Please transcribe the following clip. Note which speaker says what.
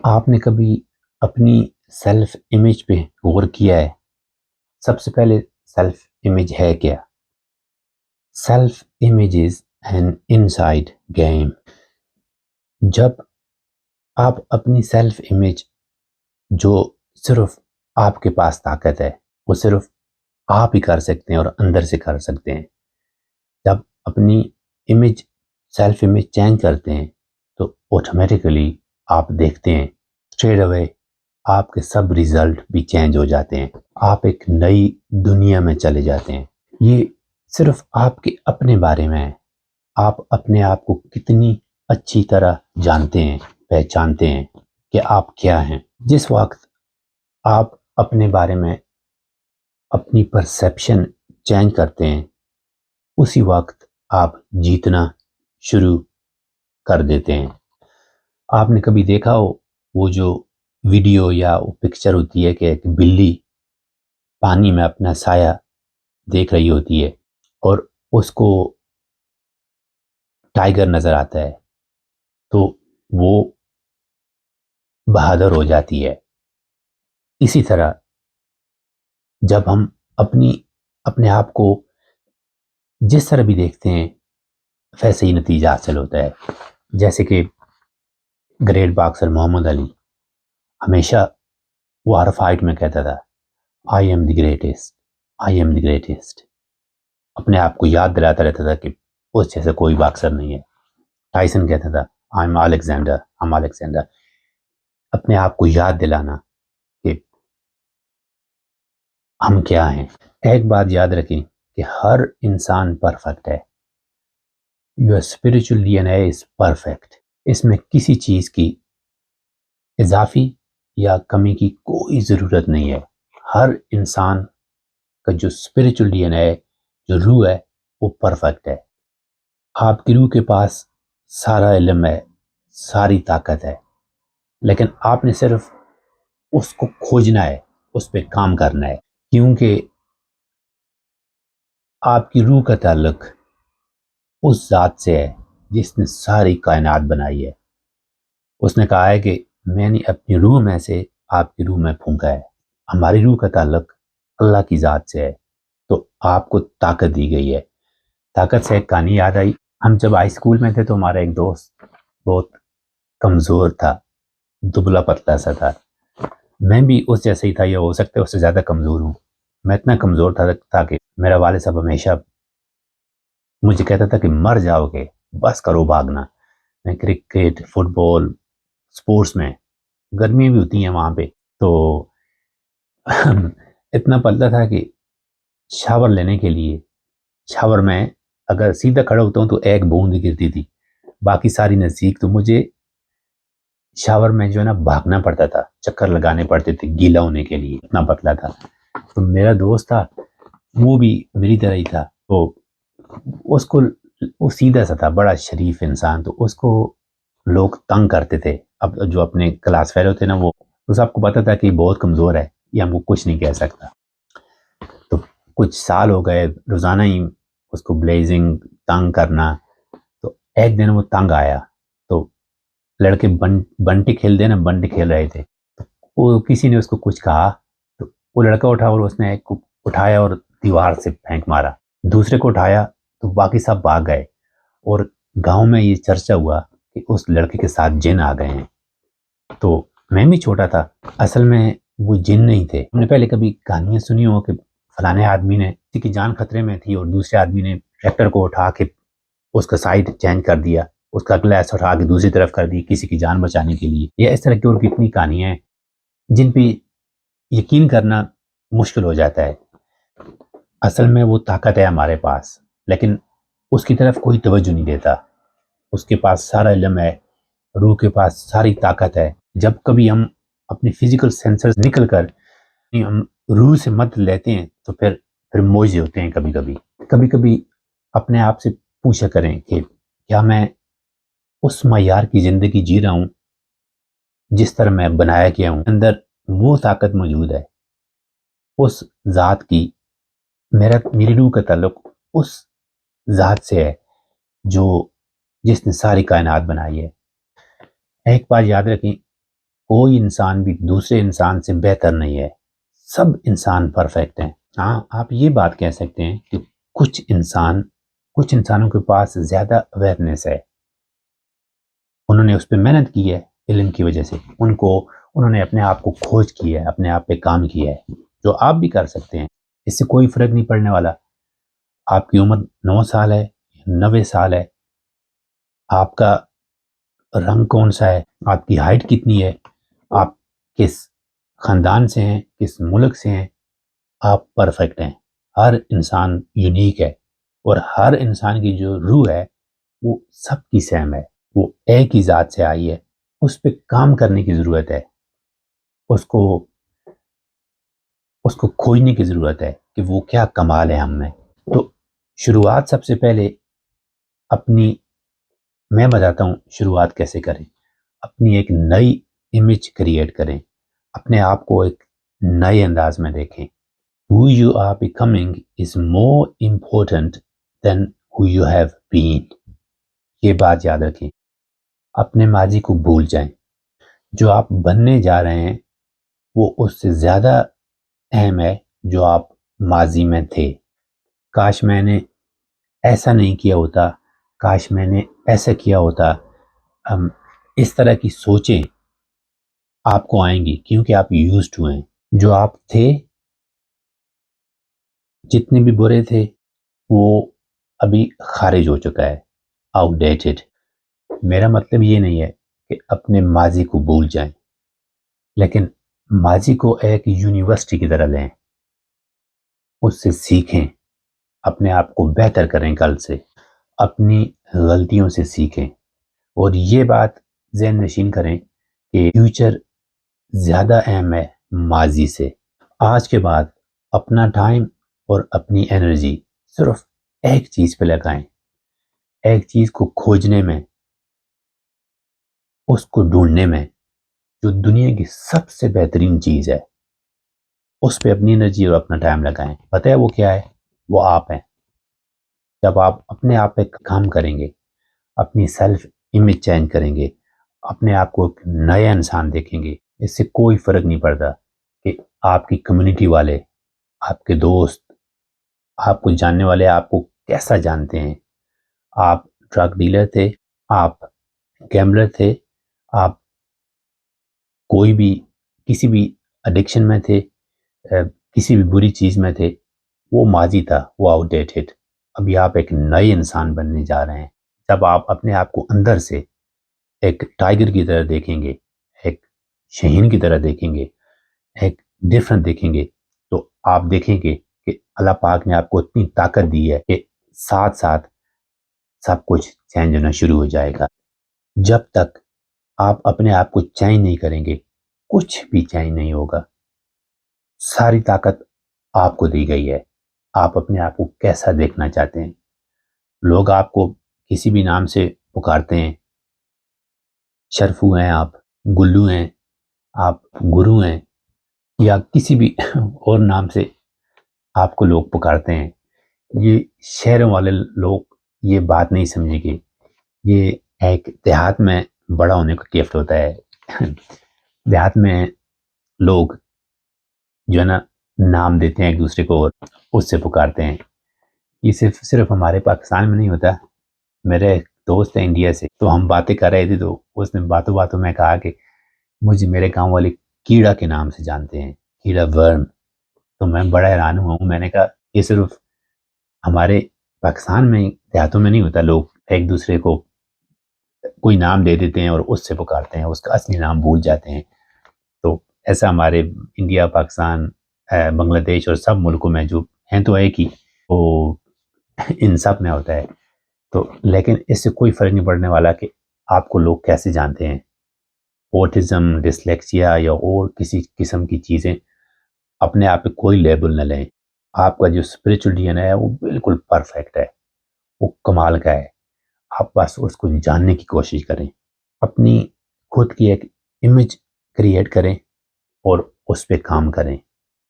Speaker 1: آپ نے کبھی اپنی سیلف امیج پہ غور کیا ہے؟ سب سے پہلے سیلف امیج ہے کیا؟ Self image is an inside game. جب آپ اپنی سیلف امیج جو صرف آپ کے پاس طاقت ہے، وہ صرف آپ ہی کر سکتے ہیں اور اندر سے کر سکتے ہیں. جب اپنی امیج سیلف امیج چینج کرتے ہیں تو آٹومیٹیکلی آپ دیکھتے ہیں اسٹریٹ اوے آپ کے سب ریزلٹ بھی چینج ہو جاتے ہیں. آپ ایک نئی دنیا میں چلے جاتے ہیں. یہ صرف آپ کے اپنے بارے میں ہے. آپ اپنے آپ کو کتنی اچھی طرح جانتے ہیں، پہچانتے ہیں کہ آپ کیا ہیں. جس وقت آپ اپنے بارے میں اپنی پرسیپشن چینج کرتے ہیں، اسی وقت آپ جیتنا شروع کر دیتے ہیں. آپ نے کبھی دیکھا ہو وہ جو ویڈیو یا وہ پکچر ہوتی ہے کہ ایک بلی پانی میں اپنا سایہ دیکھ رہی ہوتی ہے اور اس کو ٹائیگر نظر آتا ہے تو وہ بہادر ہو جاتی ہے. اسی طرح جب ہم اپنے آپ کو جس طرح بھی دیکھتے ہیں ویسے ہی نتیجہ حاصل ہوتا ہے. جیسے کہ گریٹ باکسر محمد علی ہمیشہ وہ ہر فائٹ میں کہتا تھا I am the greatest, I am the greatest. اپنے آپ کو یاد دلاتا رہتا تھا کہ اس جیسے کوئی باکسر نہیں ہے. ٹائسن کہتا تھا I am Alexander, I am Alexander. اپنے آپ کو یاد دلانا کہ ہم کیا ہیں. ایک بات یاد رکھیں کہ ہر انسان پرفیکٹ ہے. یور اسپرچل ڈی این اے از پرفیکٹ. اس میں کسی چیز کی اضافی یا کمی کی کوئی ضرورت نہیں ہے. ہر انسان کا جو اسپرچل ڈی این اے، جو روح ہے، وہ پرفیکٹ ہے. آپ کی روح کے پاس سارا علم ہے، ساری طاقت ہے، لیکن آپ نے صرف اس کو کھوجنا ہے، اس پہ کام کرنا ہے. کیونکہ آپ کی روح کا تعلق اس ذات سے ہے جس نے ساری کائنات بنائی ہے. اس نے کہا ہے کہ میں نے اپنی روح میں سے آپ کی روح میں پھونکا ہے. ہماری روح کا تعلق اللہ کی ذات سے ہے. تو آپ کو طاقت دی گئی ہے. طاقت سے ایک کہانی یاد آئی. ہم جب ہائی اسکول میں تھے تو ہمارا ایک دوست بہت کمزور تھا، دبلا پتلا سا تھا. میں بھی اس جیسے ہی تھا یا ہو سکتا ہے اس سے زیادہ کمزور ہوں. میں اتنا کمزور تھا کہ میرا والد صاحب ہمیشہ مجھے کہتا تھا کہ مر جاؤ گے، بس کرو بھاگنا. میں کرکٹ، فٹ بال، سپورٹس میں، گرمی بھی ہوتی ہیں وہاں پہ، تو اتنا پتلا تھا کہ شاور لینے کے لیے شاور میں اگر سیدھا کھڑا ہوتا ہوں تو ایک بوند گرتی تھی، باقی ساری نزدیک. تو مجھے شاور میں جو ہے نا بھاگنا پڑتا تھا، چکر لگانے پڑتے تھے گیلا ہونے کے لیے، اتنا پتلا تھا. تو میرا دوست تھا وہ بھی میری طرح ہی تھا. تو اس کو، وہ سیدھا سا تھا، بڑا شریف انسان. تو اس کو لوگ تنگ کرتے تھے. اب جو اپنے کلاس فیلو تھے نا، وہ سب کو پتا تھا کہ بہت کمزور ہے، یہ ہم کو کچھ نہیں کہہ سکتا. تو کچھ سال ہو گئے روزانہ ہی اس کو بلیزنگ تنگ کرنا. تو ایک دن وہ تنگ آیا. تو لڑکے بنٹی کھیلتے نا، بنٹی کھیل رہے تھے. وہ کسی نے اس کو کچھ کہا تو وہ لڑکا اٹھا اور اس نے ایک کو اٹھایا اور دیوار سے پھینک مارا. دوسرے کو اٹھایا تو باقی سب بھاگ گئے اور گاؤں میں یہ چرچا ہوا کہ اس لڑکے کے ساتھ جن آ گئے ہیں. تو میں بھی چھوٹا تھا، اصل میں وہ جن نہیں تھے. ہم نے پہلے کبھی کہانیاں سنی ہو کہ فلانے آدمی نے، کسی کی جان خطرے میں تھی اور دوسرے آدمی نے ٹریکٹر کو اٹھا کے اس کا سائڈ چینج کر دیا، اس کا گلاس اٹھا کے دوسری طرف کر دی کسی کی جان بچانے کے لیے. یہ اس طرح کی اور کتنی کہانیاں ہیں جن پہ یقین کرنا مشکل ہو جاتا ہے. اصل میں وہ طاقت ہے ہمارے پاس، لیکن اس کی طرف کوئی توجہ نہیں دیتا. اس کے پاس سارا علم ہے، روح کے پاس ساری طاقت ہے. جب کبھی ہم اپنے فزیکل سینسرز نکل کر ہم روح سے مدد لیتے ہیں تو پھر موجے ہوتے ہیں. کبھی کبھی اپنے آپ سے پوچھا کریں کہ کیا میں اس معیار کی زندگی جی رہا ہوں جس طرح میں بنایا گیا ہوں. اندر وہ طاقت موجود ہے اس ذات کی. میری روح کا تعلق اس ذات سے ہے جس نے ساری کائنات بنائی ہے. ایک بات یاد رکھیں، کوئی انسان بھی دوسرے انسان سے بہتر نہیں ہے، سب انسان پرفیکٹ ہیں۔ ہاں، آپ یہ بات کہہ سکتے ہیں کہ کچھ انسانوں کے پاس زیادہ اویئرنیس ہے، انہوں نے اس پہ محنت کی ہے علم کی وجہ سے، انہوں نے اپنے آپ کو کھوج کی ہے، اپنے آپ پہ کام کیا ہے، جو آپ بھی کر سکتے ہیں۔ اس سے کوئی فرق نہیں پڑنے والا آپ کی عمر 9 سال ہے 90 سال ہے، آپ کا رنگ کون سا ہے، آپ کی ہائٹ کتنی ہے، آپ کس خاندان سے ہیں، کس ملک سے ہیں، آپ پرفیکٹ ہیں۔ ہر انسان یونیک ہے، اور ہر انسان کی جو روح ہے وہ سب کی سیم ہے، وہ ایک ہی ذات سے آئی ہے، اس پہ کام کرنے کی ضرورت ہے، اس کو کھوجنے کی ضرورت ہے کہ وہ کیا کمال ہے ہم میں۔ تو شروعات سب سے پہلے میں بتاتا ہوں شروعات کیسے کریں۔ اپنی ایک نئی امیج کریٹ کریں، اپنے آپ کو ایک نئے انداز میں دیکھیں۔ Who you are becoming is more important than who you have been۔ یہ بات یاد رکھیں، اپنے ماضی کو بھول جائیں، جو آپ بننے جا رہے ہیں وہ اس سے زیادہ اہم ہے جو آپ ماضی میں تھے۔ کاش میں نے ایسا نہیں کیا ہوتا، کاش میں نے ایسا کیا ہوتا۔ اس طرح کی سوچیں آپ کو آئیں گی کیونکہ آپ یوزڈ ہوئے ہیں۔ جو آپ تھے، جتنے بھی برے تھے، وہ ابھی خارج ہو چکا ہے، آؤٹ ڈیٹڈ۔ میرا مطلب یہ نہیں ہے کہ اپنے ماضی کو بھول جائیں، لیکن ماضی کو ایک یونیورسٹی کی طرح لیں، اس سے سیکھیں، اپنے آپ کو بہتر کریں، کل سے اپنی غلطیوں سے سیکھیں، اور یہ بات ذہن نشین کریں کہ فیوچر زیادہ اہم ہے ماضی سے۔ آج کے بعد اپنا ٹائم اور اپنی انرجی صرف ایک چیز پہ لگائیں، ایک چیز کو کھوجنے میں، اس کو ڈھونڈنے میں، جو دنیا کی سب سے بہترین چیز ہے، اس پہ اپنی انرجی اور اپنا ٹائم لگائیں۔ پتہ ہے وہ کیا ہے؟ وہ آپ ہیں۔ جب آپ اپنے آپ پہ کام کریں گے، اپنی سیلف امیج چینج کریں گے، اپنے آپ کو ایک نیا انسان دیکھیں گے، اس سے کوئی فرق نہیں پڑتا کہ آپ کی کمیونٹی والے، آپ کے دوست، آپ کو جاننے والے آپ کو کیسا جانتے ہیں۔ آپ ڈرگ ڈیلر تھے، آپ گیمبلر تھے، آپ کوئی بھی کسی بھی ایڈکشن میں تھے، کسی بھی بری چیز میں تھے، وہ ماضی تھا، وہ آؤٹ ڈیٹڈ۔ ابھی آپ ایک نئے انسان بننے جا رہے ہیں۔ جب آپ اپنے آپ کو اندر سے ایک ٹائگر کی طرح دیکھیں گے، ایک شہین کی طرح دیکھیں گے، ایک ڈفرنٹ دیکھیں گے، تو آپ دیکھیں گے کہ اللہ پاک نے آپ کو اتنی طاقت دی ہے کہ ساتھ ساتھ سب کچھ چینج ہونا شروع ہو جائے گا۔ جب تک آپ اپنے آپ کو چینج نہیں کریں گے، کچھ بھی چینج نہیں ہوگا۔ ساری طاقت آپ کو دی گئی ہے، آپ اپنے آپ کو کیسا دیکھنا چاہتے ہیں۔ لوگ آپ کو کسی بھی نام سے پکارتے ہیں، شرفو ہیں، آپ گلو ہیں، آپ گرو ہیں، یا کسی بھی اور نام سے آپ کو لوگ پکارتے ہیں۔ یہ شہروں والے لوگ یہ بات نہیں سمجھیں گے، یہ ایک دیہات میں بڑا ہونے کا گفٹ ہوتا ہے۔ دیہات میں لوگ جو ہے نا نام دیتے ہیں ایک دوسرے کو اور اس سے پکارتے ہیں۔ یہ صرف ہمارے پاکستان میں نہیں ہوتا۔ میرے ایک دوست ہے انڈیا سے، تو ہم باتیں کر رہے تھے، تو اس نے باتوں باتوں میں کہا کہ میرے گاؤں والے کیڑا کے نام سے جانتے ہیں، کیڑا، ورم۔ تو میں بڑا حیران ہوا ہوں، میں نے کہا یہ صرف ہمارے پاکستان میں، دیہاتوں میں نہیں ہوتا۔ لوگ ایک دوسرے کو کوئی نام دے دیتے ہیں اور اس سے پکارتے ہیں، اس کا اصلی نام بھول جاتے ہیں۔ تو ایسا ہمارے انڈیا، پاکستان، بنگلہ دیش اور سب ملکوں میں جو ہیں تو ایک ہی، وہ ان سب میں ہوتا ہے۔ تو لیکن اس سے کوئی فرق نہیں پڑنے والا کہ آپ کو لوگ کیسے جانتے ہیں۔ اوٹزم، ڈسلیکسیا یا اور کسی قسم کی چیزیں، اپنے آپ پہ کوئی لیبل نہ لیں۔ آپ کا جو اسپریچول ڈی این اے ہے وہ بالکل پرفیکٹ ہے، وہ کمال کا ہے۔ آپ بس اس کو جاننے کی کوشش کریں، اپنی خود کی ایک امیج کریٹ کریں اور اس پہ کام کریں۔